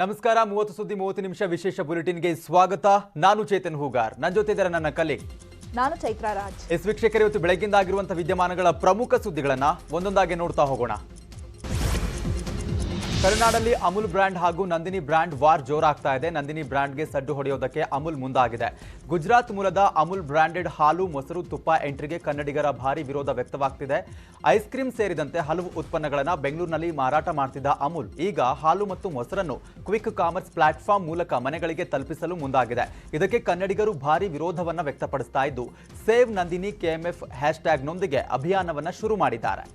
ನಮಸ್ಕಾರ 30 ಸುದ್ದಿ 30 ನಿಮಿಷ ವಿಶೇಷ ಬುಲೆಟಿನ್ಗೆ ಸ್ವಾಗತ. ನಾನು ಚೇತನ್ ಹೂಗಾರ್, ನನ್ನ ಜೊತೆ ಇದ್ದಾರೆ ನನ್ನ ಕಲೀಗ್ ನಾನು ಚೈತ್ರಾ ರಾಜ್. ವೀಕ್ಷಕರೇ, ಇವತ್ತು ಬೆಳಗ್ಗಿಂದ ಆಗಿರುವಂತಹ ವಿದ್ಯಮಾನಗಳ ಪ್ರಮುಖ ಸುದ್ದಿಗಳನ್ನು ಒಂದೊಂದಾಗಿ ನೋಡ್ತಾ ಹೋಗೋಣ. ಕರುನಾಡಲ್ಲಿ ಅಮೂಲ್ ಬ್ರ್ಯಾಂಡ್ ಹಾಗೂ ನಂದಿನಿ ಬ್ರ್ಯಾಂಡ್ ವಾರ್ ಜೋರಾಗ್ತಾ ಇದೆ. ನಂದಿನಿ ಬ್ರ್ಯಾಂಡ್ಗೆ ಸಡ್ಡು ಹೊಡೆಯೋದಕ್ಕೆ ಅಮೂಲ್ ಮುಂದಾಗಿದೆ. ಗುಜರಾತ್ ಮೂಲದ ಅಮೂಲ್ ಬ್ರ್ಯಾಂಡೆಡ್ ಹಾಲು, ಮೊಸರು, ತುಪ್ಪ ಎಂಟ್ರಿಗೆ ಕನ್ನಡಿಗರ ಭಾರಿ ವಿರೋಧ ವ್ಯಕ್ತವಾಗ್ತಿದೆ. ಐಸ್ ಕ್ರೀಮ್ ಸೇರಿದಂತೆ ಹಲವು ಉತ್ಪನ್ನಗಳನ್ನು ಬೆಂಗಳೂರಿನಲ್ಲಿ ಮಾರಾಟ ಮಾಡ್ತಿದ್ದ ಅಮೂಲ್ ಈಗ ಹಾಲು ಮತ್ತು ಮೊಸರನ್ನು ಕ್ವಿಕ್ ಕಾಮರ್ಸ್ ಪ್ಲಾಟ್ಫಾರ್ಮ್ ಮೂಲಕ ಮನೆಗಳಿಗೆ ತಲುಪಿಸಲು ಮುಂದಾಗಿದೆ. ಇದಕ್ಕೆ ಕನ್ನಡಿಗರು ಭಾರಿ ವಿರೋಧವನ್ನ ವ್ಯಕ್ತಪಡಿಸ್ತಾ ಇದ್ದು, ಸೇವ್ ನಂದಿನಿ KMF ಹ್ಯಾಶ್ಟ್ಯಾಗ್ನೊಂದಿಗೆ ಅಭಿಯಾನವನ್ನ ಶುರು ಮಾಡಿದ್ದಾರೆ.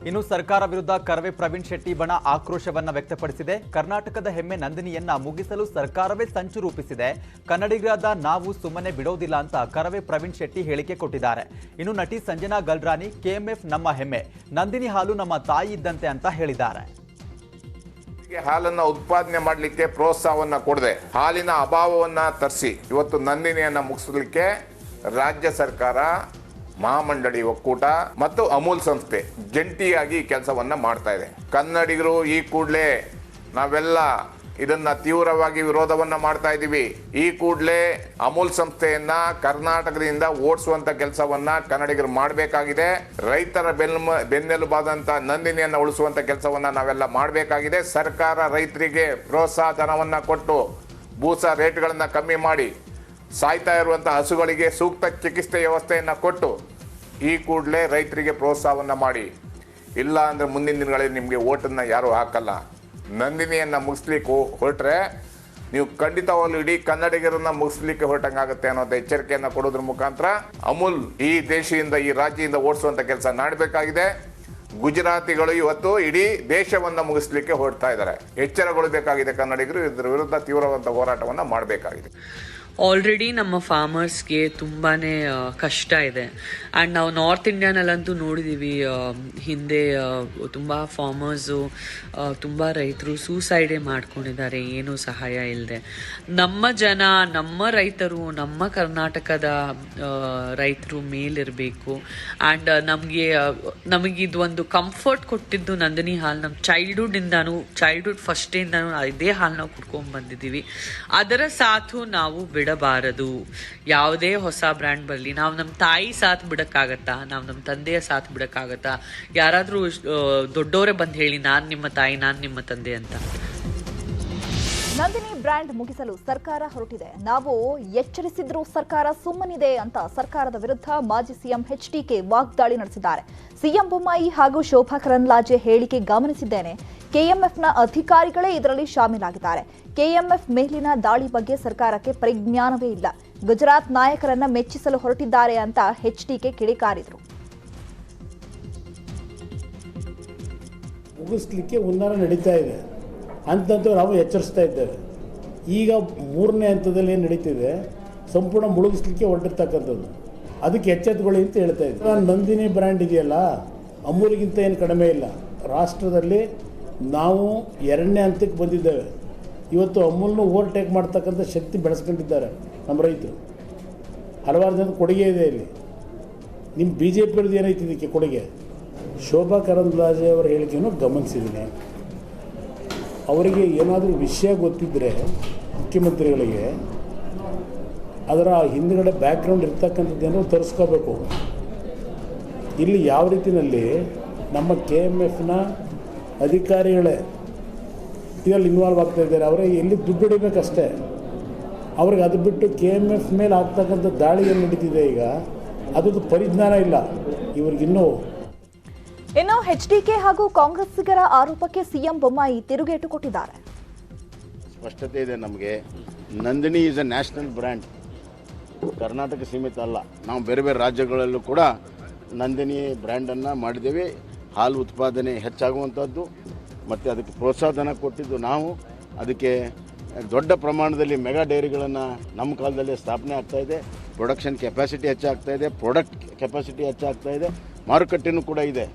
ಇನ್ನು ಸರ್ಕಾರ ವಿರುದ್ಧ ಕರವೇ ಪ್ರವೀಣ್ ಶೆಟ್ಟಿ ಬಣ ಆಕ್ರೋಶವನ್ನ ವ್ಯಕ್ತಪಡಿಸಿದೆ. ಕರ್ನಾಟಕದ ಹೆಮ್ಮೆ ನಂದಿನಿಯನ್ನ ಮುಗಿಸಲು ಸರ್ಕಾರವೇ ಸಂಚು ರೂಪಿಸಿದೆ. ಕನ್ನಡಿಗರಾದ ನಾವು ಸುಮ್ಮನೆ ಬಿಡೋದಿಲ್ಲ ಅಂತ ಕರವೇ ಪ್ರವೀಣ್ ಶೆಟ್ಟಿ ಹೇಳಿಕೆ ಕೊಟ್ಟಿದ್ದಾರೆ. ಇನ್ನು ನಟಿ ಸಂಜನಾ ಗಲ್ರಾನಿ KMF ನಮ್ಮ ಹೆಮ್ಮೆ, ನಂದಿನಿ ಹಾಲು ನಮ್ಮ ತಾಯಿ ಇದ್ದಂತೆ ಅಂತ ಹೇಳಿದ್ದಾರೆ. ಹಾಲನ್ನ ಉತ್ಪಾದನೆ ಮಾಡಲಿಕ್ಕೆ ಪ್ರೋತ್ಸಾಹವನ್ನ ಕೊಡದೆ ಹಾಲಿನ ಅಭಾವವನ್ನ ತರಿಸಿ ಇವತ್ತು ನಂದಿನಿಯನ್ನ ಮುಗಿಸಲಿಕ್ಕೆ ರಾಜ್ಯ ಸರ್ಕಾರ, ಮಹಾಮಂಡಳಿ ಒಕ್ಕೂಟ ಮತ್ತು ಅಮೂಲ್ ಸಂಸ್ಥೆ ಜಂಟಿಯಾಗಿ ಕೆಲಸವನ್ನ ಮಾಡ್ತಾ ಇದೆ. ಕನ್ನಡಿಗರು ಈ ಕೂಡಲೇ ನಾವೆಲ್ಲ ಇದನ್ನ ತೀವ್ರವಾಗಿ ವಿರೋಧವನ್ನ ಮಾಡ್ತಾ ಇದ್ದೀವಿ. ಈ ಕೂಡಲೇ ಅಮೂಲ್ ಸಂಸ್ಥೆಯನ್ನ ಕರ್ನಾಟಕದಿಂದ ಓಡಿಸುವಂತ ಕೆಲಸವನ್ನ ಕನ್ನಡಿಗರು ಮಾಡಬೇಕಾಗಿದೆ. ರೈತರ ಬೆನ್ನೆಲುಬಾದಂತ ನಂದಿನಿಯನ್ನ ಉಳಿಸುವಂತ ಕೆಲಸವನ್ನ ನಾವೆಲ್ಲ ಮಾಡಬೇಕಾಗಿದೆ. ಸರ್ಕಾರ ರೈತರಿಗೆ ಪ್ರೋತ್ಸಾಹ ಧನವನ್ನ ಕೊಟ್ಟು ಭೂಸಾ ರೇಟ್ಗಳನ್ನ ಕಮ್ಮಿ ಮಾಡಿ ಸಾಯ್ತಾ ಇರುವಂತಹ ಹಸುಗಳಿಗೆ ಸೂಕ್ತ ಚಿಕಿತ್ಸೆ ವ್ಯವಸ್ಥೆಯನ್ನು ಕೊಟ್ಟು ಈ ಕೂಡಲೇ ರೈತರಿಗೆ ಪ್ರೋತ್ಸಾಹವನ್ನ ಮಾಡಿ. ಇಲ್ಲ ಅಂದ್ರೆ ಮುಂದಿನ ದಿನಗಳಲ್ಲಿ ನಿಮಗೆ ಓಟನ್ನ ಯಾರು ಹಾಕಲ್ಲ. ನಂದಿನಿಯನ್ನ ಮುಗಿಸ್ಲಿಕ್ಕೆ ಹೊರಟ್ರೆ ನೀವು ಖಂಡಿತವಾಗ್ಲೂ ಇಡೀ ಕನ್ನಡಿಗರನ್ನ ಮುಗಿಸ್ಲಿಕ್ಕೆ ಹೊರಟಂಗಾಗುತ್ತೆ ಅನ್ನೋ ಎಚ್ಚರಿಕೆಯನ್ನು ಕೊಡೋದ್ರ ಮುಖಾಂತರ ಅಮೂಲ್ ಈ ದೇಶದಿಂದ, ಈ ರಾಜ್ಯದಿಂದ ಓಡಿಸುವಂತ ಕೆಲಸ ಮಾಡಬೇಕಾಗಿದೆ. ಗುಜರಾತಿಗಳು ಇವತ್ತು ಇಡೀ ದೇಶವನ್ನ ಮುಗಿಸ್ಲಿಕ್ಕೆ ಹೊರಡ್ತಾ ಇದ್ದಾರೆ. ಎಚ್ಚರಗೊಳ್ಳಬೇಕಾಗಿದೆ. ಕನ್ನಡಿಗರು ಇದರ ವಿರುದ್ಧ ತೀವ್ರವಾದ ಹೋರಾಟವನ್ನ ಮಾಡಬೇಕಾಗಿದೆ. ಆಲ್ರೆಡಿ ನಮ್ಮ ಫಾರ್ಮರ್ಸ್ಗೆ ತುಂಬಾ ಕಷ್ಟ ಇದೆ. ಆ್ಯಂಡ್ ನಾವು ನಾರ್ತ್ ಇಂಡಿಯಾನಲ್ಲಂತೂ ನೋಡಿದ್ದೀವಿ, ಹಿಂದೆ ತುಂಬ ಫಾರ್ಮರ್ಸು, ತುಂಬ ರೈತರು ಸೂಸೈಡೇ ಮಾಡ್ಕೊಂಡಿದ್ದಾರೆ ಏನೂ ಸಹಾಯ ಇಲ್ಲದೆ. ನಮ್ಮ ಜನ, ನಮ್ಮ ರೈತರು, ನಮ್ಮ ಕರ್ನಾಟಕದ ರೈತರು ಮೇಲಿರಬೇಕು. ಆ್ಯಂಡ್ ನಮಗಿದು ಒಂದು ಕಂಫರ್ಟ್ ಕೊಟ್ಟಿದ್ದು ನಂದಿನಿ ಹಾಲು. ನಮ್ಮ ಚೈಲ್ಡ್ಹುಡ್ ಫಸ್ಟಿಂದನೂ ಇದೇ ಹಾಲು ನಾವು ಕುಡ್ಕೊಂಡು ಬಂದಿದ್ದೀವಿ. ಅದರ ಸಾಥು ನಾವು ಬಿಡಬಾರದು. ಯಾವುದೇ ಹೊಸ ಬ್ರ್ಯಾಂಡ್ ಬರಲಿ, ನಾವು ನಮ್ಮ ತಾಯಿ ಸಾಥ್ ಬಿಡಕ್ಕಾಗತ್ತಾ? ನಾವು ನಮ್ಮ ತಂದೆಯ ಸಾಥ್ ಬಿಡಕ್ಕಾಗತ್ತಾ? ಯಾರಾದರೂ ದೊಡ್ಡವರೇ ಬಂದು ಹೇಳಿ, ನಾನು ನಿಮ್ಮ ತಾಯಿ, ನಾನು ನಿಮ್ಮ ತಂದೆ ಅಂತ. ನಂದಿನಿ ಬ್ರ್ಯಾಂಡ್ ಮುಗಿಸಲು ಸರ್ಕಾರ ಹೊರಟಿದೆ. ನಾವು ಎಚ್ಚರಿಸಿದ್ರೂ ಸರ್ಕಾರ ಸುಮ್ಮನಿದೆ ಅಂತ ಸರ್ಕಾರದ ವಿರುದ್ಧ ಮಾಜಿ ಸಿಎಂ HDK ವಾಗ್ದಾಳಿ ನಡೆಸಿದ್ದಾರೆ. ಸಿಎಂ ಬೊಮ್ಮಾಯಿ ಹಾಗೂ ಶೋಭಾ ಕರಂದ್ಲಾಜೆ ಹೇಳಿಕೆ ಗಮನಿಸಿದ್ದೇನೆ. KMFನ ಅಧಿಕಾರಿಗಳೇ ಇದರಲ್ಲಿ ಶಾಮೀಲಾಗಿದ್ದಾರೆ. KMF ಮೇಲಿನ ದಾಳಿ ಬಗ್ಗೆ ಸರ್ಕಾರಕ್ಕೆ ಪರಿಜ್ಞಾನವೇ ಇಲ್ಲ. ಗುಜರಾತ್ ನಾಯಕರನ್ನ ಮೆಚ್ಚಿಸಲು ಹೊರಟಿದ್ದಾರೆ ಅಂತ HDK ಕಿಡಿಕಾರಿದ್ರು. ಮುಗಿಸ್ಲಿಕ್ಕೆ ಹುನ್ನಾರ ನಡೀತಾ ಇದೆ ಅಂತಂತೂ ನಾವು ಎಚ್ಚರಿಸ್ತಾ ಇದ್ದೇವೆ. ಈಗ 3ನೇ ಹಂತದಲ್ಲಿ ಏನು ನಡೀತಿದೆ, ಸಂಪೂರ್ಣ ಮುಳುಗಿಸ್ಲಿಕ್ಕೆ ಹೊರಟಿರ್ತಕ್ಕಂಥದ್ದು. ಅದಕ್ಕೆ ಎಚ್ಚೆತ್ತುಕೊಳ್ಳಿ ಅಂತ ಹೇಳ್ತಾ ಇದ್ದೆ. ನಂದಿನಿ ಬ್ರ್ಯಾಂಡ್ ಇದೆಯಲ್ಲ, ಅಮೂಲ್ಗಿಂತ ಏನು ಕಡಿಮೆ ಇಲ್ಲ. ರಾಷ್ಟ್ರದಲ್ಲಿ ನಾವು 2ನೇ ಹಂತಕ್ಕೆ ಬಂದಿದ್ದೇವೆ. ಇವತ್ತು ಅಮೂಲ್ನ ಓವರ್ಟೇಕ್ ಮಾಡ್ತಕ್ಕಂಥ ಶಕ್ತಿ ಬೆಳೆಸ್ಕೊಂಡಿದ್ದಾರೆ ನಮ್ಮ ರೈತರು. ಹಲವಾರು ಜನ ಕೊಡುಗೆ ಇದೆ ಇಲ್ಲಿ. ನಿಮ್ಮ BJP ಏನೈತಿ ಇದಕ್ಕೆ ಕೊಡುಗೆ? ಶೋಭಾ ಕರಂದ್ಲಾಜೆ ಅವರ ಹೇಳಿಕೆಯನ್ನು ಗಮನಿಸಿದ್ದೀನಿ. ಅವರಿಗೆ ಏನಾದರೂ ವಿಷಯ ಗೊತ್ತಿದ್ದರೆ ಮುಖ್ಯಮಂತ್ರಿಗಳಿಗೆ ಅದರ ಹಿಂದುಗಡೆ ಬ್ಯಾಕ್ಗ್ರೌಂಡ್ ಇರ್ತಕ್ಕಂಥದ್ದೇನೋ ತರಿಸ್ಕೋಬೇಕು. ಇಲ್ಲಿ ಯಾವ ರೀತಿಯಲ್ಲಿ ನಮ್ಮ KMFನ ಅಧಿಕಾರಿಗಳೇ ಇದರಲ್ಲಿ ಇನ್ವಾಲ್ವ್ ಆಗ್ತಾ ಇದ್ದಾರೆ. ಅವರೇ ಎಲ್ಲಿ ದುಡ್ಡು ಹೊಡಿಬೇಕಷ್ಟೇ. ಅವ್ರಿಗೆ ಅದು ಬಿಟ್ಟು KMF ಮೇಲೆ ಆಗ್ತಕ್ಕಂಥ ದಾಳಿ ಏನು ನಡೀತಿದೆ ಈಗ, ಅದಕ್ಕೆ ಪರಿಜ್ಞಾನ ಇಲ್ಲ ಇವ್ರಿಗಿನ್ನೂ. ಇನ್ನು HDK ಹಾಗೂ ಕಾಂಗ್ರೆಸ್ಸಿಗರ ಆರೋಪಕ್ಕೆ ಸಿಎಂ ಬೊಮ್ಮಾಯಿ ತಿರುಗೇಟು ಕೊಟ್ಟಿದ್ದಾರೆ. ಸ್ಪಷ್ಟತೆ ಇದೆ ನಮಗೆ. Nandini is A national brand. Karnataka ಸೀಮಿತ ಅಲ್ಲ, ನಾವು ಬೇರೆ ಬೇರೆ ರಾಜ್ಯಗಳಲ್ಲೂ ಕೂಡ ನಂದಿನಿ ಬ್ರ್ಯಾಂಡನ್ನು ಮಾಡಿದ್ದೇವೆ. ಹಾಲು ಉತ್ಪಾದನೆ ಹೆಚ್ಚಾಗುವಂಥದ್ದು ಮತ್ತು ಅದಕ್ಕೆ ಪ್ರೋತ್ಸಾಹಧನ ಕೊಟ್ಟಿದ್ದು ನಾವು. ಅದಕ್ಕೆ ದೊಡ್ಡ ಪ್ರಮಾಣದಲ್ಲಿ ಮೆಗಾ ಡೈರಿಗಳನ್ನು ನಮ್ಮ ಕಾಲದಲ್ಲಿ ಸ್ಥಾಪನೆ ಆಗ್ತಾಯಿದೆ. ಪ್ರೊಡಕ್ಷನ್ ಕೆಪಾಸಿಟಿ ಹೆಚ್ಚಾಗ್ತಾಯಿದೆ, ಪ್ರಾಡಕ್ಟ್ ಕೆಪಾಸಿಟಿ ಹೆಚ್ಚಾಗ್ತಾಯಿದೆ, ಮಾರುಕಟ್ಟೆನೂ ಕೂಡ ಇದೆ.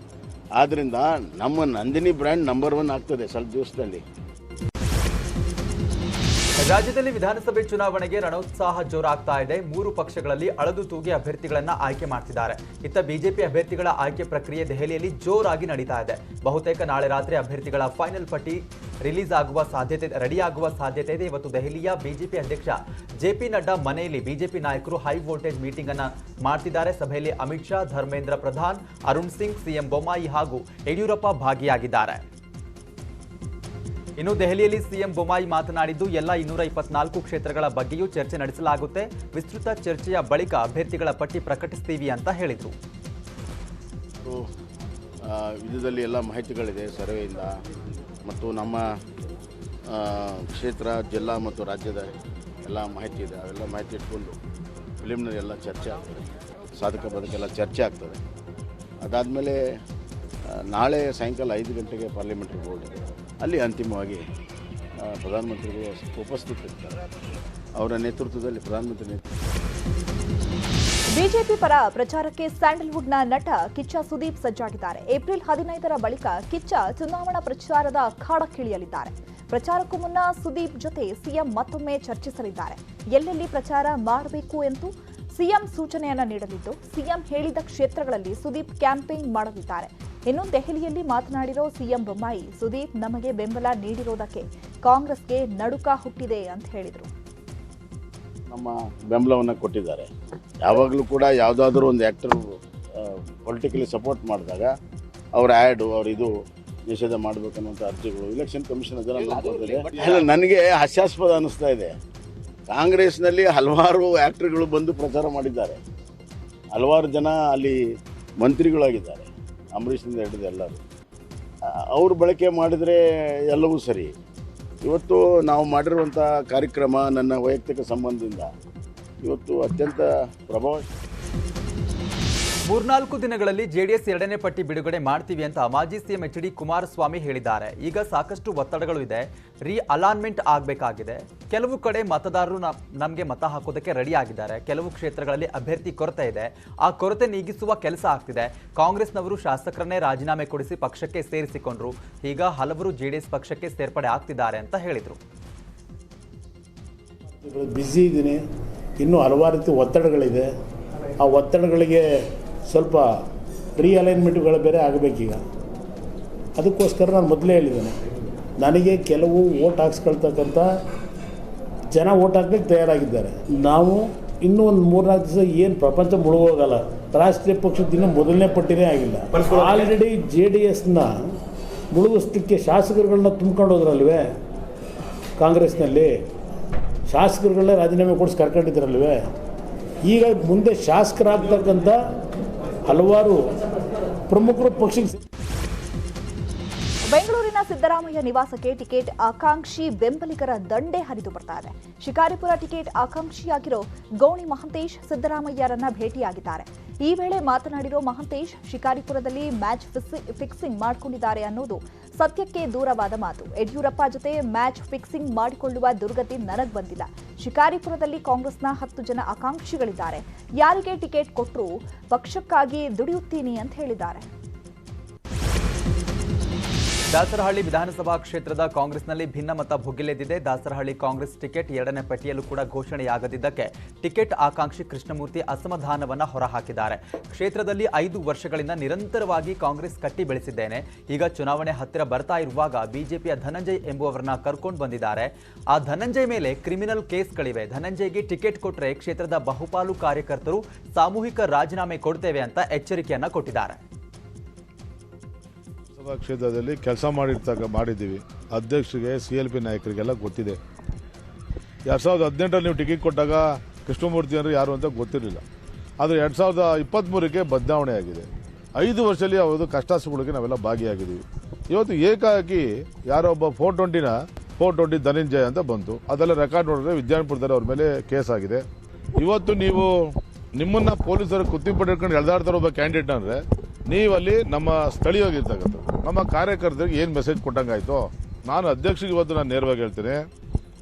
ಆದ್ದರಿಂದ ನಮ್ಮ ನಂದಿನಿ ಬ್ರ್ಯಾಂಡ್ ನಂಬರ್ 1 ಆಗ್ತದೆ ಸ್ವಲ್ಪ ದಿವಸದಲ್ಲಿ. ರಾಜ್ಯದಲ್ಲಿ ವಿಧಾನಸಭೆ ಚುನಾವಣೆಗೆ ರಣೋತ್ಸಾಹ ಜೋರಾಗ್ತಾ ಇದೆ. 3 ಪಕ್ಷಗಳಲ್ಲಿ ಅಳದು ತೂಗಿ ಅಭ್ಯರ್ಥಿಗಳನ್ನ ಆಯ್ಕೆ ಮಾಡ್ತಿದ್ದಾರೆ. ಇತ್ತ ಬಿಜೆಪಿ ಅಭ್ಯರ್ಥಿಗಳ ಆಯ್ಕೆ ಪ್ರಕ್ರಿಯೆ ದೆಹಲಿಯಲ್ಲಿ ಜೋರಾಗಿ ನಡೀತಾ ಇದೆ. ಬಹುತೇಕ ನಾಳೆ ರಾತ್ರಿ ಅಭ್ಯರ್ಥಿಗಳ ಫೈನಲ್ ಪಟ್ಟಿ ರೆಡಿಯಾಗುವ ಸಾಧ್ಯತೆ ಇದೆ. ಇವತ್ತು ದೆಹಲಿಯ ಬಿಜೆಪಿ ಅಧ್ಯಕ್ಷ ಜೆಪಿ ನಡ್ಡಾ ಮನೆಯಲ್ಲಿ ಬಿಜೆಪಿ ನಾಯಕರು ಹೈ ವೋಲ್ಟೇಜ್ ಮೀಟಿಂಗ್ ಅನ್ನ ಮಾಡ್ತಿದ್ದಾರೆ. ಸಭೆಯಲ್ಲಿ ಅಮಿತ್ ಶಾ, ಧರ್ಮೇಂದ್ರ ಪ್ರಧಾನ್, ಅರುಣ್ ಸಿಂಗ್, ಸಿಎಂ ಬೊಮ್ಮಾಯಿ ಹಾಗೂ ಯಡಿಯೂರಪ್ಪ ಭಾಗಿಯಾಗಿದ್ದಾರೆ. ಇನ್ನು ದೆಹಲಿಯಲ್ಲಿ ಸಿಎಂ ಬೊಮ್ಮಾಯಿ ಮಾತನಾಡಿದ್ದು ಎಲ್ಲ 224 ಕ್ಷೇತ್ರಗಳ ಬಗ್ಗೆಯೂ ಚರ್ಚೆ ನಡೆಸಲಾಗುತ್ತೆ. ವಿಸ್ತೃತ ಚರ್ಚೆಯ ಬಳಿಕ ಅಭ್ಯರ್ಥಿಗಳ ಪಟ್ಟಿ ಪ್ರಕಟಿಸ್ತೀವಿ ಅಂತ ಹೇಳಿದರು. ವಿಧದಲ್ಲಿ ಎಲ್ಲ ಮಾಹಿತಿಗಳಿದೆ ಸರ್ವೆಯಿಂದ ಮತ್ತು ನಮ್ಮ ಕ್ಷೇತ್ರ, ಜಿಲ್ಲಾ ಮತ್ತು ರಾಜ್ಯದ ಎಲ್ಲ ಮಾಹಿತಿ ಇದೆ. ಅವೆಲ್ಲ ಮಾಹಿತಿ ಇಟ್ಕೊಂಡು ಪ್ರಿಲಿಮಿನರಿ ಎಲ್ಲ ಚರ್ಚೆ ಆಗ್ತದೆ, ಸಾಧಕ ಬಾಧಕ ಚರ್ಚೆ ಆಗ್ತದೆ. ಅದಾದಮೇಲೆ ನಾಳೆ ಸಾಯಂಕಾಲ 5 ಗಂಟೆಗೆ ಪಾರ್ಲಿಮೆಂಟ್ರಿ ಬೋರ್ಡ್ ಇದೆ. ಅಲ್ಲಿ ಅಂತಿಮವಾಗಿ ಪ್ರಧಾನಮಂತ್ರಿಗಳು ಉಪಸ್ಥಿತರಿರ್ತಾರೆ. ಅವರ ನೇತೃತ್ವದಲ್ಲಿ ಪ್ರಧಾನಮಂತ್ರಿ ಬಿಜೆಪಿ ಪರ ಪ್ರಚಾರಕ್ಕೆ ಸ್ಯಾಂಡಲ್ವುಡ್ನ ನಟ ಕಿಚ್ಚ ಸುದೀಪ್ ಸಜ್ಜಾಗಿದ್ದಾರೆ. ಏಪ್ರಿಲ್ 15ರ ಬಳಿಕ ಕಿಚ್ಚ ಚುನಾವಣಾ ಪ್ರಚಾರದ ಅಖಾಡಕ್ಕಿಳಿಯಲಿದ್ದಾರೆ. ಪ್ರಚಾರಕ್ಕೂ ಮುನ್ನ ಸುದೀಪ್ ಜೊತೆ ಸಿಎಂ ಮತ್ತೊಮ್ಮೆ ಚರ್ಚಿಸಲಿದ್ದಾರೆ. ಎಲ್ಲೆಲ್ಲಿ ಪ್ರಚಾರ ಮಾಡಬೇಕು ಎಂದು ಸಿಎಂ ಸೂಚನೆಯನ್ನ ನೀಡಲಿದ್ದು, ಸಿಎಂ ಹೇಳಿದ ಕ್ಷೇತ್ರಗಳಲ್ಲಿ ಸುದೀಪ್ ಕ್ಯಾಂಪೇನ್ ಮಾಡಲಿದ್ದಾರೆ. ಇನ್ನು ದೆಹಲಿಯಲ್ಲಿ ಮಾತನಾಡಿರೋ ಸಿಎಂ ಬೊಮ್ಮಾಯಿ, ಸುದೀಪ್ ನಮಗೆ ಬೆಂಬಲ ನೀಡಿರೋದಕ್ಕೆ ಕಾಂಗ್ರೆಸ್ಗೆ ನಡುಕ ಹುಟ್ಟಿದೆ ಅಂತ ಹೇಳಿದರು. ನಮ್ಮ ಬೆಂಬಲವನ್ನು ಕೊಟ್ಟಿದ್ದಾರೆ. ಯಾವಾಗಲೂ ಕೂಡ ಯಾವುದಾದ್ರೂ ಒಂದು ಆ್ಯಕ್ಟರ್ ಪೊಲಿಟಿಕಲಿ ಸಪೋರ್ಟ್ ಮಾಡಿದಾಗ ಅವ್ರ ಆ್ಯಡು ಇದು ನಿಷೇಧ ಮಾಡಬೇಕನ್ನುವಂಥ ಅರ್ಜಿಗಳು ಇಲೆಕ್ಷನ್ ಕಮಿಷನ್ ಅದರ ನನಗೆ ಹಾಸ್ಯಾಸ್ಪದ ಅನ್ನಿಸ್ತಾ ಇದೆ. ಕಾಂಗ್ರೆಸ್ನಲ್ಲಿ ಹಲವಾರು ಆ್ಯಕ್ಟರ್ಗಳು ಬಂದು ಪ್ರಚಾರ ಮಾಡಿದ್ದಾರೆ. ಹಲವಾರು ಜನ ಅಲ್ಲಿ ಮಂತ್ರಿಗಳಾಗಿದ್ದಾರೆ, ಅಂಬರೀಷ್ನಿಂದ ಹಿಡಿದು ಎಲ್ಲರೂ. ಅವರು ಬಳಕೆ ಮಾಡಿದರೆ ಎಲ್ಲವೂ ಸರಿ. ಇವತ್ತು ನಾವು ಮಾಡಿರುವಂಥ ಕಾರ್ಯಕ್ರಮ ನನ್ನ ವೈಯಕ್ತಿಕ ಸಂಬಂಧದಿಂದ ಇವತ್ತು ಅತ್ಯಂತ ಪ್ರಭಾವಶಾಲಿ. 3-4 ದಿನಗಳಲ್ಲಿ ಜೆಡಿಎಸ್ 2ನೇ ಪಟ್ಟಿ ಬಿಡುಗಡೆ ಮಾಡ್ತೀವಿ ಅಂತ ಮಾಜಿ ಸಿಎಂ ಎಚ್ ಡಿ ಕುಮಾರಸ್ವಾಮಿ ಹೇಳಿದ್ದಾರೆ. ಈಗ ಸಾಕಷ್ಟು ಒತ್ತಡಗಳು ಇದೆ, ಅಲಾನ್ಮೆಂಟ್ ಆಗಬೇಕಾಗಿದೆ. ಕೆಲವು ಕಡೆ ಮತದಾರರು ನಮಗೆ ಮತ ಹಾಕೋದಕ್ಕೆ ರೆಡಿ ಆಗಿದ್ದಾರೆ. ಕೆಲವು ಕ್ಷೇತ್ರಗಳಲ್ಲಿ ಅಭ್ಯರ್ಥಿ ಕೊರತೆ ಇದೆ, ಆ ಕೊರತೆ ನೀಗಿಸುವ ಕೆಲಸ ಆಗ್ತಿದೆ. ಕಾಂಗ್ರೆಸ್ನವರು ಶಾಸಕರನ್ನೇ ರಾಜೀನಾಮೆ ಕೊಡಿಸಿ ಪಕ್ಷಕ್ಕೆ ಸೇರಿಸಿಕೊಂಡ್ರು. ಈಗ ಹಲವರು ಜೆಡಿಎಸ್ ಪಕ್ಷಕ್ಕೆ ಸೇರ್ಪಡೆ ಆಗ್ತಿದ್ದಾರೆ ಅಂತ ಹೇಳಿದರು. ಬ್ಯುಸಿ ಇದ್ದೀನಿ, ಇನ್ನೂ ಹಲವಾರು ರೀತಿ ಒತ್ತಡಗಳಿದೆ. ಆ ಒತ್ತಡಗಳಿಗೆ ಸ್ವಲ್ಪ ರೀಅಲೈನ್ಮೆಂಟ್ಗಳು ಬೇರೆ ಆಗಬೇಕೀಗ. ಅದಕ್ಕೋಸ್ಕರ ನಾನು ಮೊದಲೇ ಹೇಳಿದ್ದೇನೆ, ನನಗೆ ಕೆಲವು ಓಟ್ ಹಾಕ್ಸ್ಕೊಳ್ತಕ್ಕಂಥ ಜನ ಓಟ್ ಹಾಕ್ಲಿಕ್ಕೆ ತಯಾರಾಗಿದ್ದಾರೆ. ನಾವು ಇನ್ನೂ ಒಂದು 3-4 ದಿವಸ ಏನು ಪ್ರಪಂಚ ಮುಳುಗೋಗಲ್ಲ. ರಾಷ್ಟ್ರೀಯ ಪಕ್ಷದ ಇನ್ನೂ ಮೊದಲನೇ ಪಟ್ಟಿನೇ ಆಗಿಲ್ಲ. ಆಲ್ರೆಡಿ JDSನ ಮುಳುಗಿಸ್ಲಿಕ್ಕೆ ಶಾಸಕರುಗಳನ್ನ ತುಂಬ್ಕೊಂಡು ಹೋದ್ರಲ್ವೇ, ಕಾಂಗ್ರೆಸ್ನಲ್ಲಿ ಶಾಸಕರುಗಳನ್ನೇ ರಾಜೀನಾಮೆ ಕೊಡಿಸಿ ಕರ್ಕೊಂಡಿದ್ರಲ್ವೇ. ಈಗ ಮುಂದೆ ಶಾಸಕರಾಗ್ತಕ್ಕಂಥ ಹಲವಾರು ಪ್ರಮುಖರು ಪಕ್ಷಕ್ಕೆ. ಬೆಂಗಳೂರಿನ ಸಿದ್ದರಾಮಯ್ಯ ನಿವಾಸಕ್ಕೆ ಟಿಕೆಟ್ ಆಕಾಂಕ್ಷಿ ಬೆಂಬಲಿಗರ ದಂಡೆ ಹರಿದು ಬರ್ತಾ ಇದೆ. ಶಿಕಾರಿಪುರ ಟಿಕೆಟ್ ಆಕಾಂಕ್ಷಿಯಾಗಿರೋ ಗೌಣಿ ಮಹಂತೇಶ್ ಸಿದ್ದರಾಮಯ್ಯರನ್ನ ಭೇಟಿಯಾಗಿದ್ದಾರೆ. ಈ ವೇಳೆ ಮಾತನಾಡಿರೋ ಮಹಂತೇಶ್, ಶಿಕಾರಿಪುರದಲ್ಲಿ ಮ್ಯಾಚ್ ಫಿಕ್ಸಿಂಗ್ ಮಾಡಿಕೊಂಡಿದ್ದಾರೆ ಅನ್ನೋದು ಸತ್ಯಕ್ಕೆ ದೂರವಾದ ಮಾತು. ಯಡಿಯೂರಪ್ಪ ಜೊತೆ ಮ್ಯಾಚ್ ಫಿಕ್ಸಿಂಗ್ ಮಾಡಿಕೊಳ್ಳುವ ದುರ್ಗತಿ ನನಗೆ ಬಂದಿಲ್ಲ. ಶಿಕಾರಿಪುರದಲ್ಲಿ ಕಾಂಗ್ರೆಸ್ನ 10 ಜನ ಆಕಾಂಕ್ಷಿಗಳಿದ್ದಾರೆ. ಯಾರಿಗೆ ಟಿಕೆಟ್ ಕೊಟ್ಟರೂ ಪಕ್ಷಕ್ಕಾಗಿ ದುಡಿಯುತ್ತೀನಿ ಅಂತ ಹೇಳಿದ್ದಾರೆ. ದಾಸರಹಳ್ಳಿ ವಿಧಾನಸಭಾ ಕ್ಷೇತ್ರದ ಕಾಂಗ್ರೆಸ್ನಲ್ಲಿ ಭಿನ್ನಮತ ಭುಗಿಲೆದ್ದಿದೆ. ದಾಸರಹಳ್ಳಿ ಕಾಂಗ್ರೆಸ್ ಟಿಕೆಟ್ 2ನೇ ಪಟ್ಟಿಯಲ್ಲೂ ಕೂಡ ಘೋಷಣೆಯಾಗದಿದ್ದಕ್ಕೆ ಟಿಕೆಟ್ ಆಕಾಂಕ್ಷಿ ಕೃಷ್ಣಮೂರ್ತಿ ಅಸಮಾಧಾನವನ್ನ ಹೊರಹಾಕಿದ್ದಾರೆ. ಕ್ಷೇತ್ರದಲ್ಲಿ 5 ವರ್ಷಗಳಿಂದ ನಿರಂತರವಾಗಿ ಕಾಂಗ್ರೆಸ್ ಕಟ್ಟಿ ಬೆಳೆಸಿದ್ದೇನೆ. ಈಗ ಚುನಾವಣೆ ಹತ್ತಿರ ಬರ್ತಾ ಇರುವಾಗ ಬಿಜೆಪಿಯ ಧನಂಜಯ್ ಎಂಬುವವರನ್ನ ಕರ್ಕೊಂಡು ಬಂದಿದ್ದಾರೆ. ಆ ಧನಂಜಯ್ ಮೇಲೆ ಕ್ರಿಮಿನಲ್ ಕೇಸ್ಗಳಿವೆ. ಧನಂಜಯ್ಗೆ ಟಿಕೆಟ್ ಕೊಟ್ಟರೆ ಕ್ಷೇತ್ರದ ಬಹುಪಾಲು ಕಾರ್ಯಕರ್ತರು ಸಾಮೂಹಿಕ ರಾಜೀನಾಮೆ ಕೊಡ್ತೇವೆ ಅಂತ ಎಚ್ಚರಿಕೆಯನ್ನ ಕೊಟ್ಟಿದ್ದಾರೆ. ಕ್ಷೇತ್ರದಲ್ಲಿ ಕೆಲಸ ಮಾಡಿದ್ದೀವಿ. ಅಧ್ಯಕ್ಷರಿಗೆ CLP ನಾಯಕರಿಗೆಲ್ಲ ಗೊತ್ತಿದೆ. 2018ರಲ್ಲಿ ನೀವು ಟಿಕೆಟ್ ಕೊಟ್ಟಾಗ ಕೃಷ್ಣಮೂರ್ತಿ ಅಂದರೆ ಯಾರು ಅಂತ ಗೊತ್ತಿರಲಿಲ್ಲ. ಆದರೆ 2023ಕ್ಕೆ ಬದಲಾವಣೆ ಆಗಿದೆ. 5 ವರ್ಷದಲ್ಲಿ ಅವರು ಕಷ್ಟ ಸುಖಗಳಿಗೆ ನಾವೆಲ್ಲ ಭಾಗಿಯಾಗಿದ್ದೀವಿ. ಇವತ್ತು ಏಕಾಏಕಿ ಯಾರೋ ಒಬ್ಬ 420 ಧನಂಜಯ ಅಂತ ಬಂತು. ಅದೆಲ್ಲ ರೆಕಾರ್ಡ್ ನೋಡಿದ್ರೆ ವಿದ್ಯಾನಪುರದಲ್ಲಿ ಅವ್ರ ಮೇಲೆ ಕೇಸ್ ಆಗಿದೆ. ಇವತ್ತು ನೀವು ನಿಮ್ಮನ್ನ ಪೊಲೀಸರು ಕುತ್ತಿಪಟ್ಟಿರ್ಕೊಂಡು ಎಳೆದಾಡ್ತಾರೋ ಒಬ್ಬ ಕ್ಯಾಂಡಿಡೇಟ್ ಅಂದರೆ ನೀವಲ್ಲಿ ನಮ್ಮ ಸ್ಥಳೀಯವಾಗಿರ್ತಕ್ಕಂಥ ನಮ್ಮ ಕಾರ್ಯಕರ್ತರಿಗೆ ಏನು ಮೆಸೇಜ್ ಕೊಟ್ಟಂಗಾಯ್ತು. ನಾನು ಅಧ್ಯಕ್ಷರಿಗೆ ಇವತ್ತು ನಾನು ನೇರವಾಗಿ ಹೇಳ್ತೇನೆ,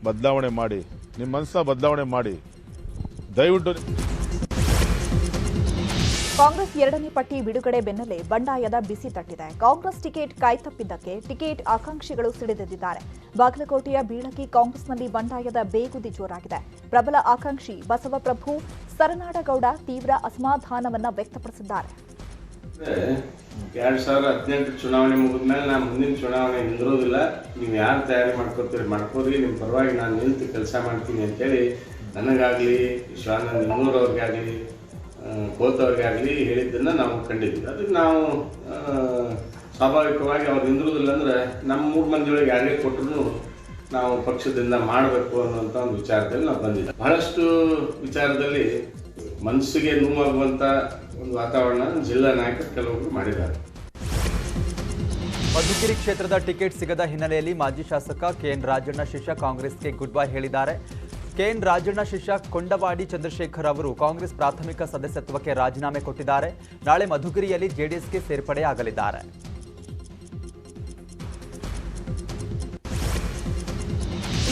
ಬದಲಾವಣೆ ಮಾಡಿ, ನಿಮ್ಮ ಮನಸ್ಸನ್ನ ಬದಲಾವಣೆ ಮಾಡಿ ದಯವಿಟ್ಟು. ಕಾಂಗ್ರೆಸ್ ಎರಡನೇ ಪಟ್ಟಿ ಬಿಡುಗಡೆ ಬೆನ್ನಲ್ಲೇ ಬಂಡಾಯದ ಬಿಸಿ ತಟ್ಟಿದೆ. ಕಾಂಗ್ರೆಸ್ ಟಿಕೆಟ್ ಕಾಯ್ತಪ್ಪಿದ್ದಕ್ಕೆ ಟಿಕೆಟ್ ಆಕಾಂಕ್ಷಿಗಳು ಸಿಡಿದೆದ್ದಿದ್ದಾರೆ. ಬಾಗಲಕೋಟೆಯ ಬೀಳಗಿ ಕಾಂಗ್ರೆಸ್ನಲ್ಲಿ ಬಂಡಾಯದ ಬೇಗುದಿ ಜೋರಾಗಿದೆ. ಪ್ರಬಲ ಆಕಾಂಕ್ಷಿ ಬಸವಪ್ರಭು ಸರನಾಡಗೌಡ ತೀವ್ರ ಅಸಮಾಧಾನವನ್ನ ವ್ಯಕ್ತಪಡಿಸಿದ್ದಾರೆ. 2018 ಚುನಾವಣೆ ಮುಗಿದ್ಮೇಲೆ ನಾನು ಮುಂದಿನ ಚುನಾವಣೆ ನಿಂದಿರೋದಿಲ್ಲ, ನೀವು ಯಾರು ತಯಾರಿ ಮಾಡ್ಕೋರಿ, ನಿಮ್ಮ ಪರವಾಗಿ ನಾನು ನಿಂತು ಕೆಲಸ ಮಾಡ್ತೀನಿ ಅಂತೇಳಿ ನನಗಾಗಲಿ ಶಿವಾನಂದ ನಿಂಗೂರವ್ರಿಗಾಗಲಿ ಗೋತವ್ರಿಗಾಗಲಿ ಹೇಳಿದ್ದನ್ನು ನಾವು ಕಂಡಿದ್ವಿ. ಅದಕ್ಕೆ ನಾವು ಸ್ವಾಭಾವಿಕವಾಗಿ ಅವ್ರು ನಿಂದಿರೋದಿಲ್ಲ ಅಂದರೆ ನಮ್ಮ 3 ಮಂದಿಯೊಳಗೆ ಯಾರೇ ಕೊಟ್ಟರು ನಾವು ಪಕ್ಷದಿಂದ ಮಾಡಬೇಕು ಅನ್ನೋಂಥ ಒಂದು ವಿಚಾರದಲ್ಲಿ ನಾವು ಬಂದಿದ್ದೆ. ಬಹಳಷ್ಟು ವಿಚಾರದಲ್ಲಿ ಮನಸ್ಸಿಗೆ ನೋವಾಗುವಂಥ ಒಂದು ವಾತಾವರಣ ಜಿಲ್ಲಾ ನಾಯಕರು ಕೆಲವೊಬ್ಬರು ಮಾಡಿದ್ದಾರೆ. ಮಧುಗಿರಿ ಕ್ಷೇತ್ರದ ಟಿಕೆಟ್ ಸಿಗದ ಹಿನ್ನೆಲೆಯಲ್ಲಿ ಮಾಜಿ ಶಾಸಕ ಕೆಎನ್ ರಾಜಣ್ಣ ಶಿಷ್ಯ ಕಾಂಗ್ರೆಸ್ಗೆ ಗುಡ್ ಬೈ ಹೇಳಿದ್ದಾರೆ. ಕೆಎನ್ ರಾಜಣ್ಣ ಶಿಷ್ಯ ಕೊಂಡವಾಡಿ ಚಂದ್ರಶೇಖರ್ ಅವರು ಕಾಂಗ್ರೆಸ್ ಪ್ರಾಥಮಿಕ ಸದಸ್ಯತ್ವಕ್ಕೆ ರಾಜೀನಾಮೆ ಕೊಟ್ಟಿದ್ದಾರೆ. ನಾಳೆ ಮಧುಗಿರಿಯಲ್ಲಿ ಜೆಡಿಎಸ್ಗೆ ಸೇರ್ಪಡೆಯಾಗಲಿದ್ದಾರೆ.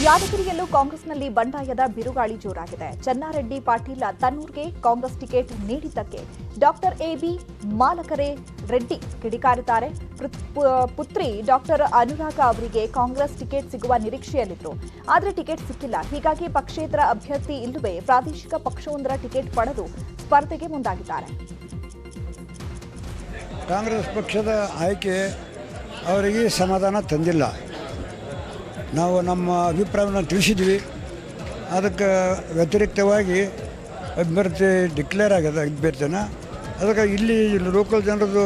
ಯಾದಗಿರಿಯಲ್ಲೂ ಕಾಂಗ್ರೆಸ್ನಲ್ಲಿ ಬಂಡಾಯದ ಬಿರುಗಾಳಿ ಜೋರಾಗಿದೆ. ಚೆನ್ನಾರೆಡ್ಡಿ ಪಾಟೀಲ ತನ್ನೂರ್ಗೆ ಕಾಂಗ್ರೆಸ್ ಟಿಕೆಟ್ ನೀಡಿದ್ದಕ್ಕೆ ಡಾಕ್ಟರ್ ಎಬಿ ಮಾಲಕರೆ ರೆಡ್ಡಿ ಕಿಡಿಕಾರಿದ್ದಾರೆ. ಪುತ್ರಿ ಡಾಕ್ಟರ್ ಅನುರಾಗ ಅವರಿಗೆ ಕಾಂಗ್ರೆಸ್ ಟಿಕೆಟ್ ಸಿಗುವ ನಿರೀಕ್ಷೆಯಲ್ಲಿದ್ರು, ಆದರೆ ಟಿಕೆಟ್ ಸಿಕ್ಕಿಲ್ಲ. ಹೀಗಾಗಿ ಪಕ್ಷೇತರ ಅಭ್ಯರ್ಥಿ ಇಲ್ಲವೇ ಪ್ರಾದೇಶಿಕ ಪಕ್ಷವೊಂದರ ಟಿಕೆಟ್ ಪಡೆದು ಸ್ಪರ್ಧೆಗೆ ಮುಂದಾಗಿದ್ದಾರೆ. ಕಾಂಗ್ರೆಸ್ ಪಕ್ಷದ ಆಯ್ಕೆ ಅವರಿಗೆ ಸಮಾಧಾನ ತಂದಿಲ್ಲ. ನಾವು ನಮ್ಮ ಅಭಿಪ್ರಾಯವನ್ನು ತಿಳಿಸಿದ್ವಿ. ಅದಕ್ಕೆ ವ್ಯತಿರಿಕ್ತವಾಗಿ ಅಭ್ಯರ್ಥಿ ಡಿಕ್ಲೇರ್ ಆಗಿದೆ ಅಭ್ಯರ್ಥಿನ. ಅದಕ್ಕೆ ಇಲ್ಲಿ ಲೋಕಲ್ ಜನರದ್ದು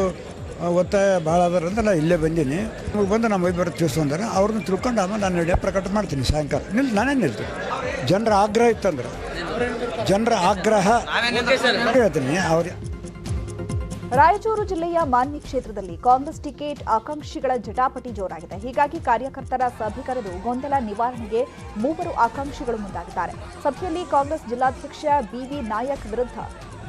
ಒತ್ತಾಯ ಭಾಳ ಅದರಿಂದ ನಾನು ಇಲ್ಲೇ ಬಂದೀನಿ. ನಮಗೆ ಬಂದು ನಮ್ಮ ಅಭ್ಯರ್ಥಿ ತಿಳಿಸ್ಕೊಂಡಾರೆ, ಅವ್ರನ್ನ ತಿಳ್ಕೊಂಡು ಆಮೇಲೆ ನಾನು ಇಡೀ ಪ್ರಕಟ ಮಾಡ್ತೀನಿ ಸಾಯಂಕಾಲ. ನಾನೇ ನಿಲ್ತೀನಿ. ಜನರ ಆಗ್ರಹ ಇತ್ತಂದ್ರೆ ಜನರ ಆಗ್ರಹ ಹೇಳ್ತೀನಿ ಅವ್ರಿಗೆ. ರಾಯಚೂರು ಜಿಲ್ಲೆಯ ಮಾನ್ವಿ ಕ್ಷೇತ್ರದಲ್ಲಿ ಕಾಂಗ್ರೆಸ್ ಟಿಕೆಟ್ ಆಕಾಂಕ್ಷಿಗಳ ಜಟಾಪಟಿ ಜೋರಾಗಿದೆ. ಹೀಗಾಗಿ ಕಾರ್ಯಕರ್ತರ ಸಭೆ ಕರೆದು ಗೊಂದಲ ನಿವಾರಣೆಗೆ 3 ಆಕಾಂಕ್ಷಿಗಳು ಮುಂದಾಗಿದ್ದಾರೆ. ಸಭೆಯಲ್ಲಿ ಕಾಂಗ್ರೆಸ್ ಜಿಲ್ಲಾಧ್ಯಕ್ಷ ಬಿವಿ ನಾಯಕ್ ವಿರುದ್ಧ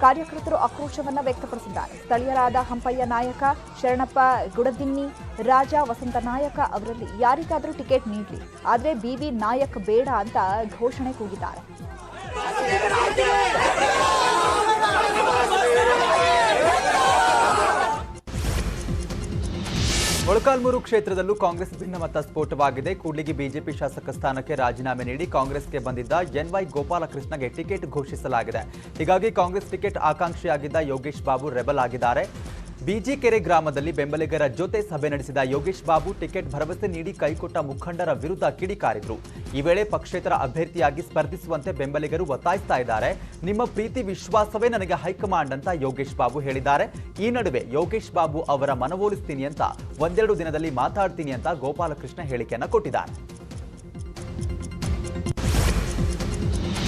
ಕಾರ್ಯಕರ್ತರು ಆಕ್ರೋಶವನ್ನು ವ್ಯಕ್ತಪಡಿಸಿದ್ದಾರೆ. ಸ್ಥಳೀಯರಾದ ಹಂಪಯ್ಯ ನಾಯಕ, ಶರಣಪ್ಪ ಗುಡದಿನ್ನಿ, ರಾಜ ವಸಂತ ನಾಯಕ ಅವರಲ್ಲಿ ಯಾರಿಗಾದರೂ ಟಿಕೆಟ್ ನೀಡಲಿ, ಆದರೆ ಬಿವಿ ನಾಯಕ್ ಬೇಡ ಅಂತ ಘೋಷಣೆ ಕೂಗಿದ್ದಾರೆ. ಮೊಳಕಾಲ್ಮೂರು ಕ್ಷೇತ್ರದಲ್ಲೂ ಕಾಂಗ್ರೆಸ್ ಭಿನ್ನಮತ ಸ್ಫೋಟವಾಗಿದೆ. ಕೂಡ್ಲಿಗಿ ಬಿಜೆಪಿ ಶಾಸಕ ಸ್ಥಾನಕ್ಕೆ ರಾಜೀನಾಮೆ ನೀಡಿ ಕಾಂಗ್ರೆಸ್ಗೆ ಬಂದಿದ್ದ ಎನ್ವೈ ಗೋಪಾಲಕೃಷ್ಣಗೆ ಟಿಕೆಟ್ ಘೋಷಿಸಲಾಗಿದೆ. ಹೀಗಾಗಿ ಕಾಂಗ್ರೆಸ್ ಟಿಕೆಟ್ ಆಕಾಂಕ್ಷಿಯಾಗಿದ್ದ ಯೋಗೇಶ್ ಬಾಬು ರೆಬಲ್ ಆಗಿದ್ದಾರೆ. ಬಿಜಿಕೆರೆ ಗ್ರಾಮದಲ್ಲಿ ಬೆಂಬಲಿಗರ ಜೊತೆ ಸಭೆ ನಡೆಸಿದ ಯೋಗೇಶ್ ಬಾಬು ಟಿಕೆಟ್ ಭರವಸೆ ನೀಡಿ ಕೈಕೊಟ್ಟ ಮುಖಂಡರ ವಿರುದ್ಧ ಕಿಡಿಕಾರಿದ್ರು. ಈ ವೇಳೆ ಪಕ್ಷೇತರ ಅಭ್ಯರ್ಥಿಯಾಗಿ ಸ್ಪರ್ಧಿಸುವಂತೆ ಬೆಂಬಲಿಗರು ಒತ್ತಾಯಿಸ್ತಾ ಇದ್ದಾರೆ. ನಿಮ್ಮ ಪ್ರೀತಿ ವಿಶ್ವಾಸವೇ ನನಗೆ ಹೈಕಮಾಂಡ್ ಅಂತ ಯೋಗೇಶ್ ಬಾಬು ಹೇಳಿದ್ದಾರೆ. ಈ ನಡುವೆ ಯೋಗೇಶ್ ಬಾಬು ಅವರ ಮನವೊಲಿಸ್ತೀನಿ ಅಂತ 1-2 ದಿನದಲ್ಲಿ ಮಾತಾಡ್ತೀನಿ ಅಂತ ಗೋಪಾಲಕೃಷ್ಣ ಹೇಳಿಕೆಯನ್ನ ಕೊಟ್ಟಿದ್ದಾರೆ.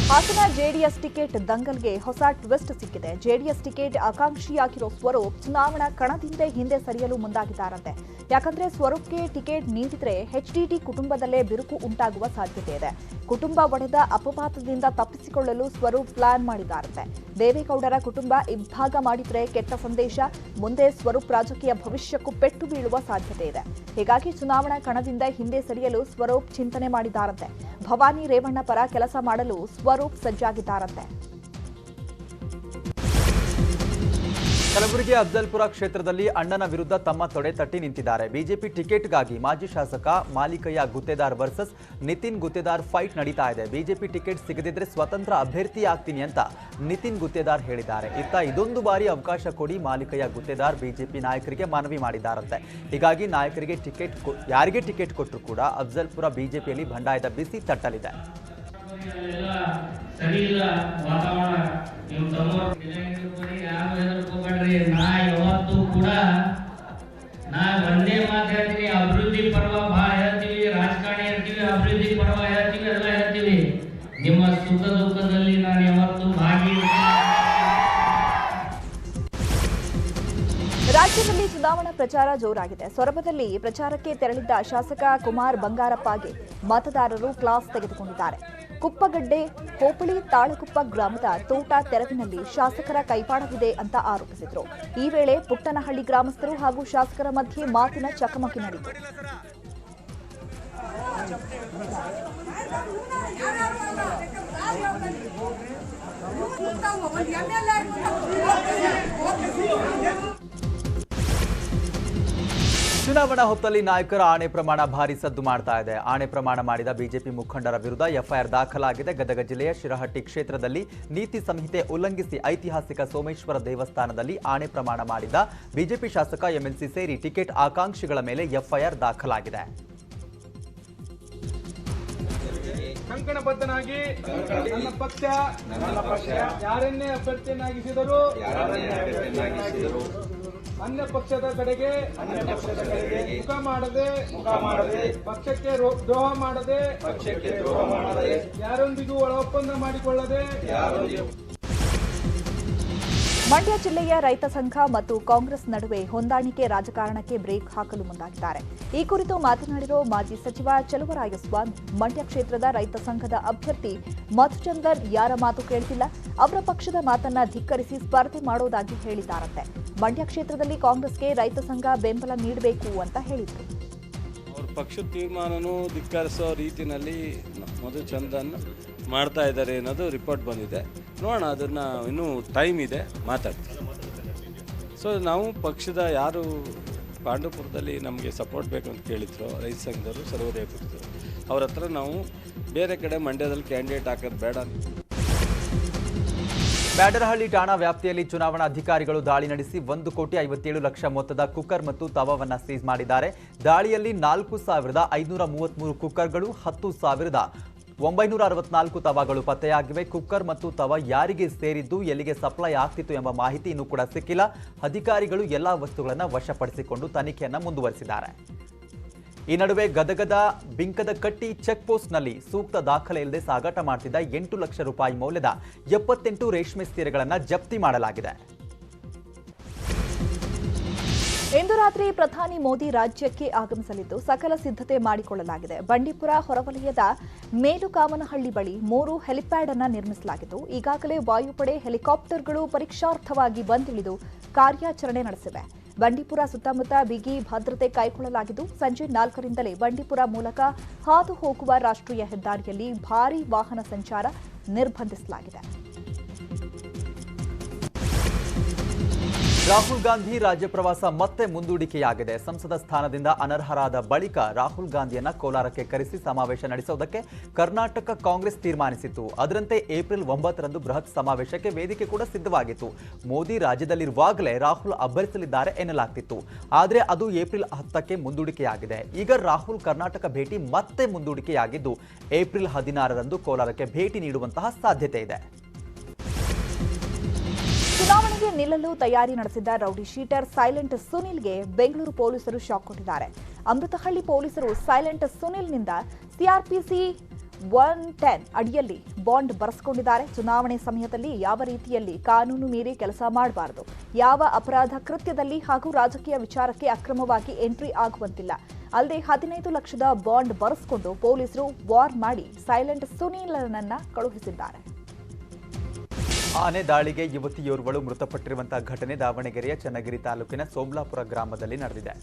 ಹಾಸನ ಜೆಡಿಎಸ್ ಟಿಕೆಟ್ ದಂಗಲ್ಗೆ ಹೊಸ ಟ್ವಿಸ್ಟ್ ಸಿಕ್ಕಿದೆ. ಜೆಡಿಎಸ್ ಟಿಕೆಟ್ ಆಕಾಂಕ್ಷಿಯಾಗಿರೋ ಸ್ವರೂಪ್ ಚುನಾವಣಾ ಕಣದಿಂದ ಹಿಂದೆ ಸರಿಯಲು ಮುಂದಾಗಿದ್ದಾರಂತೆ. ಯಾಕಂದ್ರೆ ಸ್ವರೂಪ್ಗೆ ಟಿಕೆಟ್ ನೀಡಿದ್ರೆ ಎಚ್ಡಿಟಿ ಕುಟುಂಬದಲ್ಲೇ ಬಿರುಕು ಉಂಟಾಗುವ ಸಾಧ್ಯತೆ ಇದೆ. ಕುಟುಂಬ ಒಡೆದ ಅಪವಾದದಿಂದ ತಪ್ಪಿಸಿಕೊಳ್ಳಲು ಸ್ವರೂಪ್ ಪ್ಲಾನ್ ಮಾಡಿದ್ದಾರಂತೆ. ದೇವೇಗೌಡರ ಕುಟುಂಬ ಇಬ್ಭಾಗ ಮಾಡಿದ್ರೆ ಕೆಟ್ಟ ಸಂದೇಶ, ಮುಂದೆ ಸ್ವರೂಪ್ ರಾಜಕೀಯ ಭವಿಷ್ಯಕ್ಕೂ ಪೆಟ್ಟು ಬೀಳುವ ಸಾಧ್ಯತೆ ಇದೆ. ಹೀಗಾಗಿ ಚುನಾವಣಾ ಕಣದಿಂದ ಹಿಂದೆ ಸರಿಯಲು ಸ್ವರೂಪ್ ಚಿಂತನೆ ಮಾಡಿದ್ದಾರಂತೆ. ಭವಾನಿ ರೇವಣ್ಣ ಪರ ಕೆಲಸ ಮಾಡಲು ಸ್ವರೂಪ್ ಸಜ್ಜಾಗಿದ್ದಾರಂತೆ. ಕಲಬುರಗಿ ಅಫ್ಜಲ್ಪುರ ಕ್ಷೇತ್ರದಲ್ಲಿ ಅಣ್ಣನ ವಿರುದ್ಧ ತಮ್ಮ ತೊಡೆ ತಟ್ಟಿ ನಿಂತಿದ್ದಾರೆ. ಬಿಜೆಪಿ ಟಿಕೆಟ್ಗಾಗಿ ಮಾಜಿ ಶಾಸಕ ಮಾಲಿಕಯ್ಯ ಗುತ್ತೇದಾರ್ ವರ್ಸಸ್ ನಿತಿನ್ ಗುತ್ತೇದಾರ್ ಫೈಟ್ ನಡೀತಾ ಇದೆ. ಬಿಜೆಪಿ ಟಿಕೆಟ್ ಸಿಗದಿದ್ರೆ ಸ್ವತಂತ್ರ ಅಭ್ಯರ್ಥಿ ಆಗ್ತೀನಿ ಅಂತ ನಿತಿನ್ ಗುತ್ತೇದಾರ್ ಹೇಳಿದ್ದಾರೆ. ಇತ್ತ ಇದೊಂದು ಬಾರಿ ಅವಕಾಶ ಕೊಡಿ ಮಾಲಿಕಯ್ಯ ಗುತ್ತೇದಾರ್ ಬಿಜೆಪಿ ನಾಯಕರಿಗೆ ಮನವಿ ಮಾಡಿದ್ದಾರಂತೆ. ಹೀಗಾಗಿ ನಾಯಕರಿಗೆ ಯಾರಿಗೆ ಟಿಕೆಟ್ ಕೊಟ್ಟರು ಕೂಡ ಅಫ್ಜಲ್ಪುರ ಬಿಜೆಪಿಯಲ್ಲಿ ಬಂಡಾಯದ ಬಿಸಿ ತಟ್ಟಲಿದೆ. ಸರಿ ಇಲ್ಲ ವಾತಾವರಣ. ನೀವು ನಾ ಯಾವತ್ತೂ ಕೂಡ ಒಂದೇ ಮಾತು ಹೇಳ್ತೀವಿ, ಅಭಿವೃದ್ಧಿ ಪರ್ವ ಭಾಳ ಹೇಳ್ತೀವಿ, ರಾಜಕಾರಣಿ ಹೇಳ್ತೀವಿ, ಅಭಿವೃದ್ಧಿ ಪರ್ವ ಹೇಳ್ತೀವಿ, ಎಲ್ಲ ಹೇಳ್ತೀವಿ. ನಿಮ್ಮ ಸುಖ ದುಃಖದಲ್ಲಿ ನಾನು ಯಾವತ್ತೂ ರಾಜ್ಯದಲ್ಲಿ ಚುನಾವಣಾ ಪ್ರಚಾರ ಜೋರಾಗಿದೆ. ಸೊರಬದಲ್ಲಿ ಪ್ರಚಾರಕ್ಕೆ ತೆರಳಿದ್ದ ಶಾಸಕ ಕುಮಾರ್ ಬಂಗಾರಪ್ಪಗೆ ಮತದಾರರು ಕ್ಲಾಸ್ ತೆಗೆದುಕೊಂಡಿದ್ದಾರೆ. ಕುಪ್ಪಗಡ್ಡೆ ಹೋಬಳಿ ತಾಳಗುಪ್ಪ ಗ್ರಾಮದ ತೋಟ ತೆರವಿನಲ್ಲಿ ಶಾಸಕರ ಕೈವಾಡವಿದೆ ಅಂತ ಆರೋಪಿಸಿದರು. ಈ ವೇಳೆ ಪುಟ್ಟನಹಳ್ಳಿ ಗ್ರಾಮಸ್ಥರು ಹಾಗೂ ಶಾಸಕರ ಮಧ್ಯೆ ಮಾತಿನ ಚಕಮಕಿ ನಡೆಯಿತು. ಚುನಾವಣಾ ಹೊತ್ತಲ್ಲಿ ನಾಯಕರ ಆಣೆ ಪ್ರಮಾಣ ಭಾರಿ ಸದ್ದು ಮಾಡ್ತಾ ಇದೆ. ಆಣೆ ಪ್ರಮಾಣ ಮಾಡಿದ ಬಿಜೆಪಿ ಮುಖಂಡರ ವಿರುದ್ಧ ಎಫ್ಐಆರ್ ದಾಖಲಾಗಿದೆ. ಗದಗ ಜಿಲ್ಲೆಯ ಶಿರಹಟ್ಟಿ ಕ್ಷೇತ್ರದಲ್ಲಿ ನೀತಿ ಸಂಹಿತೆ ಉಲ್ಲಂಘಿಸಿ ಐತಿಹಾಸಿಕ ಸೋಮೇಶ್ವರ ದೇವಸ್ಥಾನದಲ್ಲಿ ಆಣೆ ಪ್ರಮಾಣ ಮಾಡಿದ ಬಿಜೆಪಿ ಶಾಸಕ ಎಂಎಲ್ಸಿ ಸೇರಿ ಟಿಕೆಟ್ ಆಕಾಂಕ್ಷಿಗಳ ಮೇಲೆ ಎಫ್ಐಆರ್ ದಾಖಲಾಗಿದೆ. ಕಂಕಣಬದ್ಧನಾಗಿ ನನ್ನ ಪಕ್ಷ ಯಾರನ್ನೇ ಅಭ್ಯರ್ಥಿಯನ್ನಾಗಿಸಿದರೂ ಅನ್ಯ ಪಕ್ಷದ ಕಡೆಗೆ ಮುಖ ಮಾಡದೆ ಪಕ್ಷಕ್ಕೆ ದ್ರೋಹ ಮಾಡದೆ ಯಾರೊಂದಿಗೂ ಒಳ ಒಪ್ಪಂದ ಮಾಡಿಕೊಳ್ಳದೆ. ಮಂಡ್ಯ ಜಿಲ್ಲೆಯ ರೈತ ಸಂಘ ಮತ್ತು ಕಾಂಗ್ರೆಸ್ ನಡುವೆ ಹೊಂದಾಣಿಕೆ ರಾಜಕಾರಣಕ್ಕೆ ಬ್ರೇಕ್ ಹಾಕಲು ಮುಂದಾಗಿದ್ದಾರೆ. ಈ ಕುರಿತು ಮಾತನಾಡಿರುವ ಮಾಜಿ ಸಚಿವ ಚಲುವರಾಯಸ್ವಾಮಿ, ಮಂಡ್ಯ ಕ್ಷೇತ್ರದ ರೈತ ಸಂಘದ ಅಭ್ಯರ್ಥಿ ಮಧುಚಂದರ್ ಯಾರ ಮಾತು ಕೇಳ್ತಿಲ್ಲ, ಅವರ ಪಕ್ಷದ ಮಾತನ್ನ ಧಿಕ್ಕರಿಸಿ ಸ್ಪರ್ಧೆ ಮಾಡೋದಾಗಿ ಹೇಳಿದ್ದಾರಂತೆ. ಮಂಡ್ಯ ಕ್ಷೇತ್ರದಲ್ಲಿ ಕಾಂಗ್ರೆಸ್ಗೆ ರೈತ ಸಂಘ ಬೆಂಬಲ ನೀಡಬೇಕು ಅಂತ ಹೇಳಿದರು. ಅವ್ರ ಪಕ್ಷದ ತೀರ್ಮಾನನೂ ಧಿಕ್ಕರಿಸೋ ರೀತಿಯಲ್ಲಿ ಮಧುಚಂದನ್ ಮಾಡ್ತಾ ಇದ್ದಾರೆ ಅನ್ನೋದು ರಿಪೋರ್ಟ್ ಬಂದಿದೆ. ನೋಡೋಣ, ಅದನ್ನು ಇನ್ನೂ ಟೈಮ್ ಇದೆ, ಮಾತಾಡ್ತೀವಿ. ಸೊ ನಾವು ಪಕ್ಷದ ಯಾರು ಪಾಂಡವಪುರದಲ್ಲಿ ನಮಗೆ ಸಪೋರ್ಟ್ ಬೇಕು ಅಂತ ಕೇಳಿದ್ರು ರೈತ ಸಂಘದವರು, ಸರ್ವದೇವಪುರದವರು, ಅವ್ರ ಹತ್ರ ನಾವು ಬೇರೆ ಕಡೆ ಮಂಡ್ಯದಲ್ಲಿ ಕ್ಯಾಂಡಿಡೇಟ್ ಹಾಕೋದು ಬೇಡ. ಬ್ಯಾಡರಹಳ್ಳಿ ಠಾಣಾ ವ್ಯಾಪ್ತಿಯಲ್ಲಿ ಚುನಾವಣಾ ಅಧಿಕಾರಿಗಳು ದಾಳಿ ನಡೆಸಿ 1,57,00,000 ಮೊತ್ತದ ಕುಕ್ಕರ್ ಮತ್ತು ತವವನ್ನು ಸೀಸ್ ಮಾಡಿದ್ದಾರೆ. ದಾಳಿಯಲ್ಲಿ 4,533 ಕುಕ್ಕರ್ಗಳು, 10,964 ತವಗಳು ಪತ್ತೆಯಾಗಿವೆ. ಕುಕ್ಕರ್ ಮತ್ತು ತವ ಯಾರಿಗೆ ಸೇರಿದ್ದು, ಎಲ್ಲಿಗೆ ಸಪ್ಲೈ ಆಗ್ತಿತ್ತು ಎಂಬ ಮಾಹಿತಿ ಇನ್ನೂ ಕೂಡ ಸಿಕ್ಕಿಲ್ಲ. ಅಧಿಕಾರಿಗಳು ಎಲ್ಲಾ ವಸ್ತುಗಳನ್ನು ವಶಪಡಿಸಿಕೊಂಡು ತನಿಖೆಯನ್ನು ಮುಂದುವರೆಸಿದ್ದಾರೆ. ಈ ನಡುವೆ ಗದಗದ ಬಿಂಕದಕಟ್ಟಿ ಚೆಕ್ ಪೋಸ್ಟ್ನಲ್ಲಿ ಸೂಕ್ತ ದಾಖಲೆ ಇಲ್ಲದೆ ಸಾಗಾಟ ಮಾಡ್ತಿದ್ದ 8 ಲಕ್ಷ ರೂಪಾಯಿ ಮೌಲ್ಯದ 78 ರೇಷ್ಮೆ ಸೀರೆಗಳನ್ನು ಜಪ್ತಿ ಮಾಡಲಾಗಿದೆ. ಇಂದು ರಾತ್ರಿ ಪ್ರಧಾನಿ ಮೋದಿ ರಾಜ್ಯಕ್ಕೆ ಆಗಮಿಸಲಿದ್ದು ಸಕಲ ಸಿದ್ಧತೆ ಮಾಡಿಕೊಳ್ಳಲಾಗಿದೆ. ಬಂಡೀಪುರ ಹೊರವಲಯದ ಮೇಲುಕಾಮನಹಳ್ಳಿ ಬಳಿ 3 ಹೆಲಿಪ್ಯಾಡ್ ಅನ್ನು ನಿರ್ಮಿಸಲಾಗಿದ್ದು ಈಗಾಗಲೇ ವಾಯುಪಡೆ ಹೆಲಿಕಾಪ್ಟರ್ಗಳು ಪರೀಕ್ಷಾರ್ಥವಾಗಿ ಬಂದಿಳಿದು ಕಾರ್ಯಾಚರಣೆ ನಡೆಸಿವೆ. ಬಂಡೀಪುರ ಸುತ್ತಮುತ್ತ ಬಿಗಿ ಭದ್ರತೆ ಕೈಗೊಳ್ಳಲಾಗಿದ್ದು ಸಂಜೆ 4ರಿಂದಲೇ ಬಂಡೀಪುರ ಮೂಲಕ ಹಾದು ಹೋಗುವ ರಾಷ್ಟ್ರೀಯ ಹೆದ್ದಾರಿಯಲ್ಲಿ ಭಾರೀ ವಾಹನ ಸಂಚಾರ ನಿರ್ಬಂಧಿಸಲಾಗಿದೆ. ರಾಹುಲ್ ಗಾಂಧಿ ರಾಜ್ಯ ಪ್ರವಾಸ ಮತ್ತೆ ಮುಂದೂಡಿಕೆಯಾಗಿದೆ. ಸಂಸದ ಸ್ಥಾನದಿಂದ ಅನರ್ಹರಾದ ಬಳಿಕ ರಾಹುಲ್ ಗಾಂಧಿಯನ್ನ ಕೋಲಾರಕ್ಕೆ ಕರೆಸಿ ಸಮಾವೇಶ ನಡೆಸುವುದಕ್ಕೆ ಕರ್ನಾಟಕ ಕಾಂಗ್ರೆಸ್ ತೀರ್ಮಾನಿಸಿತ್ತು. ಅದರಂತೆ ಏಪ್ರಿಲ್ 9ರಂದು ಬೃಹತ್ ಸಮಾವೇಶಕ್ಕೆ ವೇದಿಕೆ ಕೂಡ ಸಿದ್ಧವಾಗಿತ್ತು. ಮೋದಿ ರಾಜ್ಯದಲ್ಲಿರುವಾಗಲೇ ರಾಹುಲ್ ಅಬ್ಬರಿಸಲಿದ್ದಾರೆ ಎನ್ನಲಾಗ್ತಿತ್ತು. ಆದರೆ ಅದು ಏಪ್ರಿಲ್ 10ಕ್ಕೆ ಮುಂದೂಡಿಕೆಯಾಗಿದೆ. ಈಗ ರಾಹುಲ್ ಕರ್ನಾಟಕ ಭೇಟಿ ಮತ್ತೆ ಮುಂದೂಡಿಕೆಯಾಗಿದ್ದು ಏಪ್ರಿಲ್ 16ರಂದು ಕೋಲಾರಕ್ಕೆ ಭೇಟಿ ನೀಡುವಂತಹ ಸಾಧ್ಯತೆ ಇದೆ. ಚುನಾವಣೆಗೆ ನಿಲ್ಲಲು ತಯಾರಿ ನಡೆಸಿದ್ದ ರೌಡಿ ಶೀಟರ್ ಸೈಲೆಂಟ್ ಸುನಿಲ್ಗೆ ಬೆಂಗಳೂರು ಪೊಲೀಸರು ಶಾಕ್ ಕೊಟ್ಟಿದ್ದಾರೆ. ಅಮೃತಹಳ್ಳಿ ಪೊಲೀಸರು ಸೈಲೆಂಟ್ ಸುನಿಲ್ನಿಂದ ಸಿಆರ್ಪಿಸಿ 110 ಅಡಿಯಲ್ಲಿ ಬಾಂಡ್ ಬರೆಸಿಕೊಂಡಿದ್ದಾರೆ. ಚುನಾವಣೆ ಸಮಯದಲ್ಲಿ ಯಾವ ರೀತಿಯಲ್ಲಿ ಕಾನೂನು ಮೀರಿ ಕೆಲಸ ಮಾಡಬಾರದು, ಯಾವ ಅಪರಾಧ ಕೃತ್ಯದಲ್ಲಿ ಹಾಗೂ ರಾಜಕೀಯ ವಿಚಾರಕ್ಕೆ ಅಕ್ರಮವಾಗಿ ಎಂಟ್ರಿ ಆಗುವಂತಿಲ್ಲ. ಅಲ್ಲದೆ 15 ಲಕ್ಷದ ಬಾಂಡ್ ಬರೆಸಿಕೊಂಡು ಪೊಲೀಸರು ವಾರ್ ಮಾಡಿ ಸೈಲೆಂಟ್ ಸುನಿಲ್ನನ್ನ ಕಳುಹಿಸಿದ್ದಾರೆ. ಆನೆ ದಾಳಿಗೆ ಯುವತಿಯೋರ್ವಳು ಮೃತಪಟ್ಟಿರುವಂತಹ ಘಟನೆ ದಾವಣಗೆರೆಯ ಚನ್ನಗಿರಿ ತಾಲೂಕಿನ ಸೋಮ್ಲಾಪುರ ಗ್ರಾಮದಲ್ಲಿ ನಡೆದಿದೆ.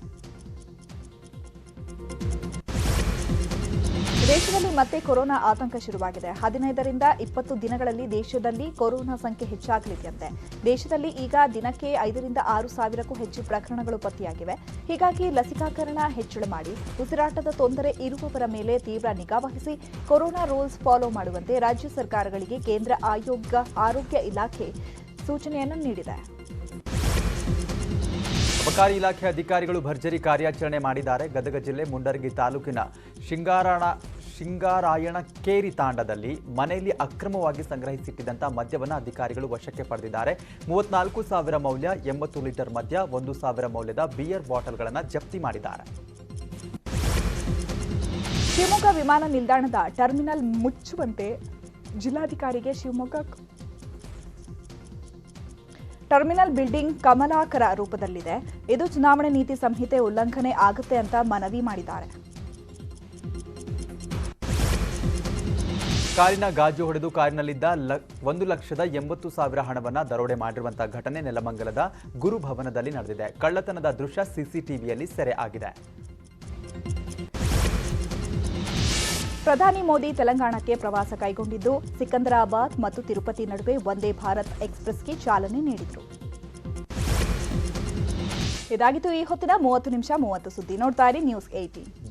ದೇಶದಲ್ಲಿ ಮತ್ತೆ ಕೊರೋನಾ ಆತಂಕ ಶುರುವಾಗಿದೆ. 15ರಿಂದ 20 ದಿನಗಳಲ್ಲಿ ದೇಶದಲ್ಲಿ ಕೊರೋನಾ ಸಂಖ್ಯೆ ಹೆಚ್ಚಾಗಲಿದೆಯಂತೆ. ದೇಶದಲ್ಲಿ ಈಗ ದಿನಕ್ಕೆ 5ರಿಂದ 6 ಸಾವಿರಕ್ಕೂ ಹೆಚ್ಚು ಪ್ರಕರಣಗಳು ಪತ್ತೆಯಾಗಿವೆ. ಹೀಗಾಗಿ ಲಸಿಕಾಕರಣ ಹೆಚ್ಚಳ ಮಾಡಿ ಉಸಿರಾಟದ ತೊಂದರೆ ಇರುವವರ ಮೇಲೆ ತೀವ್ರ ನಿಗಾ ವಹಿಸಿ ಕೊರೋನಾ ರೂಲ್ಸ್ ಫಾಲೋ ಮಾಡುವಂತೆ ರಾಜ್ಯ ಸರ್ಕಾರಗಳಿಗೆ ಕೇಂದ್ರ ಆರೋಗ್ಯ ಇಲಾಖೆ ಸೂಚನೆಯನ್ನು ನೀಡಿದೆ. ಅಬಕಾರಿ ಇಲಾಖೆ ಅಧಿಕಾರಿಗಳು ಭರ್ಜರಿ ಕಾರ್ಯಾಚರಣೆ ಮಾಡಿದ್ದಾರೆ. ಗದಗ ಜಿಲ್ಲೆ ಮುಂಡರಗಿ ತಾಲೂಕಿನ ಶಿಂಗಾರಾಯಣಕೇರಿ ತಾಂಡದಲ್ಲಿ ಮನೆಯಲ್ಲಿ ಅಕ್ರಮವಾಗಿ ಸಂಗ್ರಹಿಸಿಟ್ಟಿದ್ದಂತಹ ಮದ್ಯವನ್ನು ಅಧಿಕಾರಿಗಳು ವಶಕ್ಕೆ ಪಡೆದಿದ್ದಾರೆ. 34,000 ಮೌಲ್ಯ 80 ಲೀಟರ್ ಮದ್ಯ, 1,000 ಮೌಲ್ಯದ ಬಿಯರ್ ಬಾಟಲ್ಗಳನ್ನು ಜಪ್ತಿ ಮಾಡಿದ್ದಾರೆ. ಶಿವಮೊಗ್ಗ ವಿಮಾನ ನಿಲ್ದಾಣದ ಟರ್ಮಿನಲ್ ಮುಚ್ಚುವಂತೆ ಜಿಲ್ಲಾಧಿಕಾರಿಗೆ ಶಿವಮೊಗ್ಗ ಟರ್ಮಿನಲ್ ಬಿಲ್ಡಿಂಗ್ ಕಮಲಾಕರ ರೂಪದಲ್ಲಿದೆ. ಇದು ಚುನಾವಣೆ ನೀತಿ ಸಂಹಿತೆ ಉಲ್ಲಂಘನೆ ಆಗುತ್ತೆ ಅಂತ ಮನವಿ ಮಾಡಿದ್ದಾರೆ. ಕಾರಿನ ಗಾಜು ಹೊಡೆದು ಕಾರಿನಲ್ಲಿದ್ದ 1,80,000 ಹಣವನ್ನು ದರೋಡೆ ಮಾಡಿರುವಂತಹ ಘಟನೆ ನೆಲಮಂಗಲದ ಗುರುಭವನದಲ್ಲಿ ನಡೆದಿದೆ. ಕಳ್ಳತನದ ದೃಶ್ಯ ಸಿಸಿಟಿವಿಯಲ್ಲಿ ಸೆರೆ ಆಗಿದೆ. ಪ್ರಧಾನಿ ಮೋದಿ ತೆಲಂಗಾಣಕ್ಕೆ ಪ್ರವಾಸ ಕೈಗೊಂಡಿದ್ದು ಸಿಕಂದರಾಬಾದ್ ಮತ್ತು ತಿರುಪತಿ ನಡುವೆ ವಂದೇ ಭಾರತ್ ಎಕ್ಸ್‌ಪ್ರೆಸ್‌ಗೆ ಚಾಲನೆ ನೀಡಿದರು. ಇದಾಗಿತ್ತು ಈ ಹೊತ್ತಿನ 30 ನಿಮಿಷ 30 ಸುದ್ದಿ. ನೋಡ್ತಾ ಇರಿ ನ್ಯೂಸ್ 18.